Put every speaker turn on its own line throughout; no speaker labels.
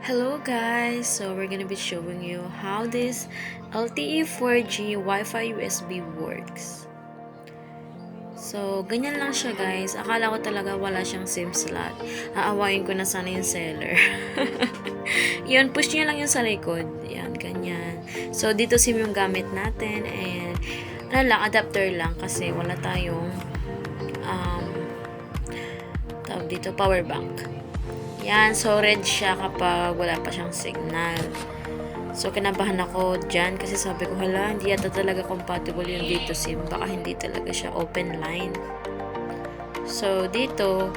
Hello guys, so we're gonna be showing you how this LTE 4G Wi-Fi USB works. So, ganyan lang siya guys. Akala ko talaga wala siyang SIM slot. Aawayin ko na sana yung seller. Yun, push nyo lang yung sa likod. Yan, ganyan. So, dito SIM yung gamit natin and adapter lang kasi wala tayong tawag dito, power bank. Yan, so red siya kapag wala pa siyang signal. So, kinabahan ako dyan kasi sabi ko, hala, hindi yata talaga compatible yung dito SIM. Baka hindi talaga siya open line. So, dito,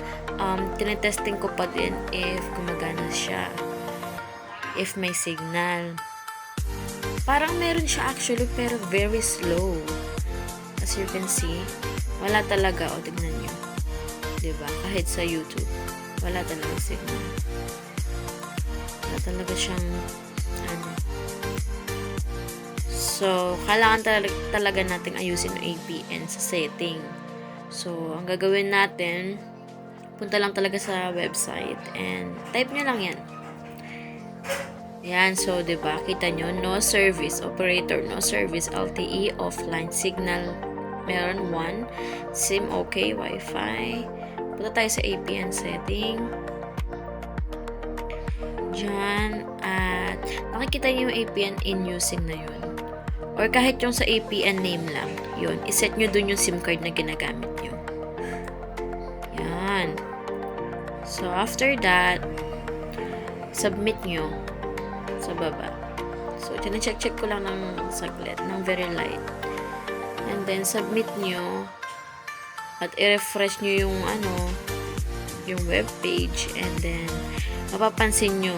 tinetesting ko pa din if gumagana siya. If may signal. Parang meron siya actually, pero very slow. As you can see, wala talaga. O, tignan nyo. Diba? Kahit sa YouTube. Wala talaga signal. Wala talaga siyang So, kailangan talaga nating ayusin ang APN sa setting. So, ang gagawin natin, punta lang talaga sa website and type nyo lang yan. Yan, so, diba, kita nyo, no service, operator, no service, LTE, offline signal, meron 1, SIM okay, Wi-Fi. Punta tayo sa APN setting. Diyan, at nakikita nyo yung APN in using na yun. Or kahit yung sa APN name lang, yun, iset nyo dun yung SIM card na ginagamit nyo. Yan. So, after that, submit nyo sa baba. So, check ko lang ng saglit, ng very light. And then, submit nyo at i-refresh nyo yung web page. And then, mapapansin nyo,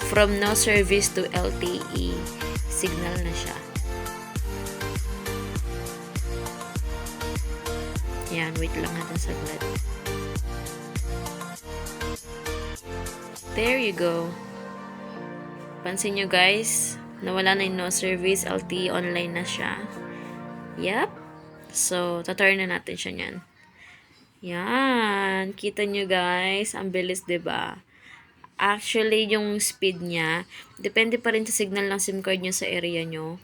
from no service to LTE, signal na siya. Yan, wait lang natin saglit. There you go. Pansin nyo guys, nawala na yung no service, LTE online na siya. Yep. So, taturn na natin siya niyan. Yan. Kita nyo guys, ang bilis, diba? Actually, yung speed niya, depende pa rin sa signal ng SIM card nyo sa area nyo.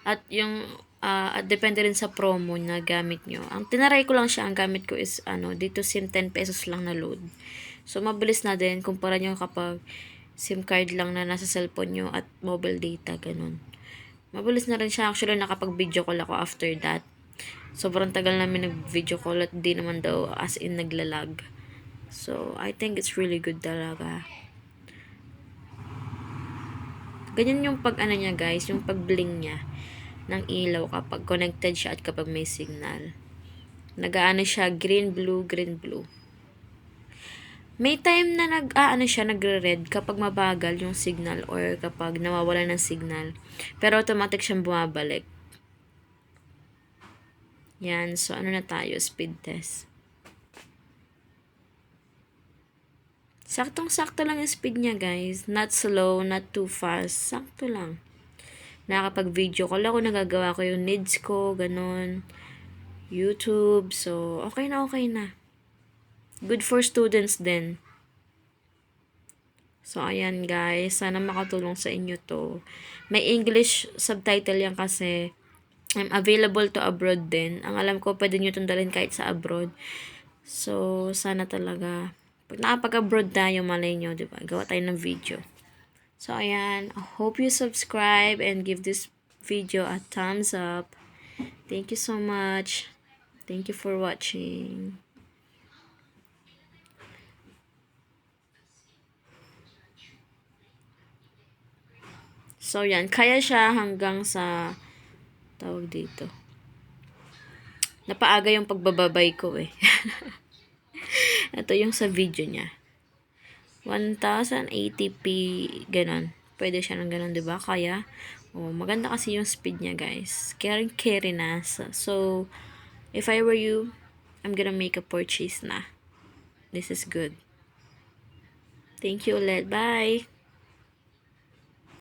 At yung at depende rin sa promo na gamit nyo. Ang tinaray ko lang siya, ang gamit ko is dito SIM 10 pesos lang na load. So mabilis na din kumpara nyo kapag SIM card lang na nasa cellphone nyo at mobile data, ganun. Mabilis na rin siya. Actually, nakapag video call ako after that. Sobrang tagal namin nag-video call at di naman daw as in naglalag. So, I think it's really good talaga. Ganyan yung niya guys, yung pag-bling niya ng ilaw kapag connected siya at kapag may signal. Nag-aano siya, green, blue, green, blue. May time na nagre-red kapag mabagal yung signal or kapag nawawala ng signal. Pero automatic siyang bumabalik. Yan, so na tayo, speed test. Saktong-sakto lang yung speed niya guys. Not slow, not too fast. Sakto lang. Nakakapag-video call ako, nagagawa ko yung needs ko, ganun. YouTube, so okay na. Good for students din. So, ayan guys, sana makatulong sa inyo to. May English subtitle yan kasi I'm available to abroad din. Ang alam ko, pwede nyo itong dalhin kahit sa abroad. So, sana talaga. Pag nakapag-abroad tayo, malay nyo, diba? Gawa tayo ng video. So, ayan. I hope you subscribe and give this video a thumbs up. Thank you so much. Thank you for watching. So, yan. Kaya siya hanggang sa tawag dito. Napaaga yung pagbababay ko eh. Ito yung sa video niya. 1080p, ganon. Pwede siya ng ganon, diba? Kaya, maganda kasi yung speed niya, guys. Carry na. So, if I were you, I'm gonna make a purchase na. This is good. Thank you ulit. Bye!